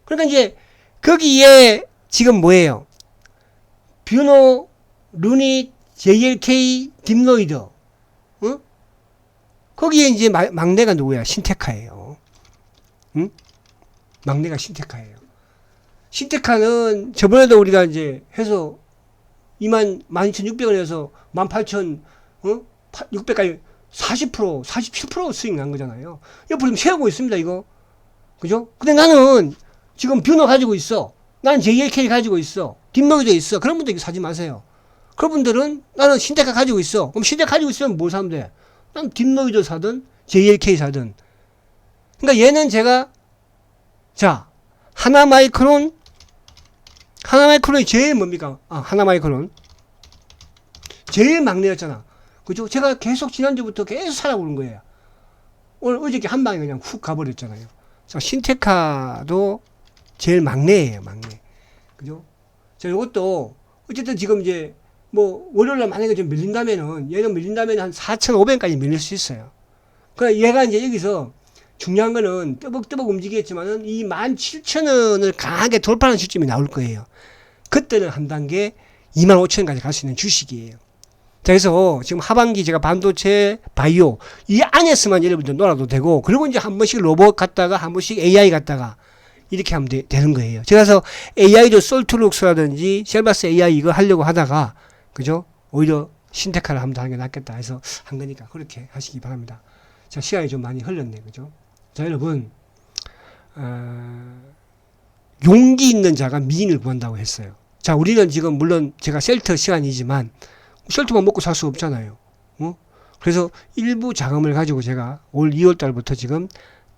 그러니까 이제 거기에 지금 뭐예요? 뷰노, 루닛, JLK, 딥노이드. 거기에 이제 막내가 누구야? 신테카예요. 응? 막내가 신테카예요. 신테카는 저번에도 우리가 이제 해서 12,600원에서 18,600까지 40%, 47% 수익 난 거잖아요. 옆으로 세우고 있습니다, 이거. 그죠? 근데 나는 지금 뷰노 가지고 있어. 나는 JLK 가지고 있어. 딥노이드 있어. 그런 분들 사지 마세요. 그런 분들은 나는 신테카 가지고 있어. 그럼 신테카 가지고 있으면 뭘 사면 돼? 난 딥노이드 사든 JLK 사든. 그러니까 얘는 제가 하나마이크론이 제일 뭡니까? 하나마이크론 제일 막내였잖아. 그죠? 제가 계속 지난주부터 계속 사라고 그런 거예요. 오늘 어저께 한 방에 그냥 훅 가버렸잖아요. 자, 신테카도 제일 막내예요, 막내. 그죠? 자, 요것도 어쨌든 지금 이제 뭐 월요일날 만약에 좀 밀린다면은 얘는 밀린다면 한 4,500원까지 밀릴 수 있어요. 그러니까 얘가 이제 여기서 중요한 거는 뜨벅뜨벅 움직이겠지만은 이 17,000원을 강하게 돌파하는 시점이 나올 거예요. 그때는 한 단계 25,000원까지 갈 수 있는 주식이에요. 자, 그래서 지금 하반기 제가 반도체, 바이오 이 안에서만 여러분들 놀아도 되고, 그리고 이제 한 번씩 로봇 갔다가 한 번씩 AI 갔다가 이렇게 하면 되는 거예요. 그래서 AI도 솔트룩스라든지 셀바스 AI 이거 하려고 하다가, 그죠? 오히려 신테카를 한번 하는 게 낫겠다 해서 한 거니까 그렇게 하시기 바랍니다. 자, 시간이 좀 많이 흘렀네, 그죠? 자, 여러분, 용기 있는 자가 미인을 구한다고 했어요. 자, 우리는 지금 물론 제가 셀터 시간이지만 셀터만 먹고 살 수 없잖아요. 그래서 일부 자금을 가지고 제가 올 2월 달부터 지금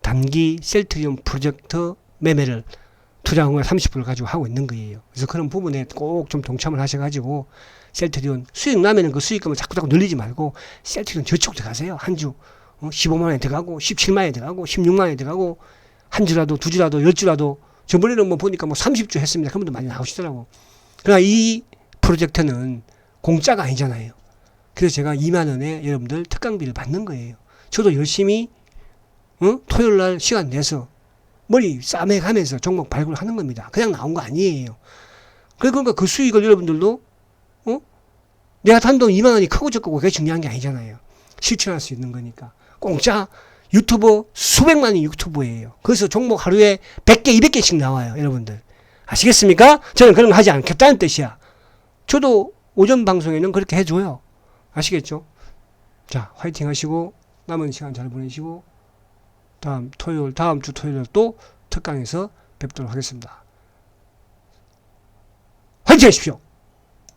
단기 셀트리온 프로젝트 매매를 투자금을 30%를 가지고 하고 있는 거예요. 그래서 그런 부분에 꼭 좀 동참을 하셔가지고 셀트리온 수익 나면은 그 수익금을 자꾸 늘리지 말고 셀트리온 저축 들어가세요. 한 주 15만 원에 들어가고 17만 원에 들어가고 16만 원에 들어가고 한 주라도 두 주라도 10주라도 저번에는 뭐 보니까 뭐 30주 했습니다. 그런 분도 많이 나오시더라고. 그러나 이 프로젝트는 공짜가 아니잖아요. 그래서 제가 2만 원에 여러분들 특강비를 받는 거예요. 저도 열심히 토요일 날 시간 내서 머리 싸매가면서 종목 발굴하는 겁니다. 그냥 나온 거 아니에요. 그러니까 그 수익을 여러분들도 내가 단돈 2만 원이 크고 적고 그게 중요한 게 아니잖아요. 실천할 수 있는 거니까. 공짜 유튜버 수백만의 유튜버예요. 그래서 종목 하루에 100개, 200개씩 나와요. 여러분들. 아시겠습니까? 저는 그런 거 하지 않겠다는 뜻이야. 저도 오전 방송에는 그렇게 해줘요. 아시겠죠? 자, 화이팅 하시고 남은 시간 잘 보내시고 다음 주 토요일 또 특강에서 뵙도록 하겠습니다. 화이팅 하십시오.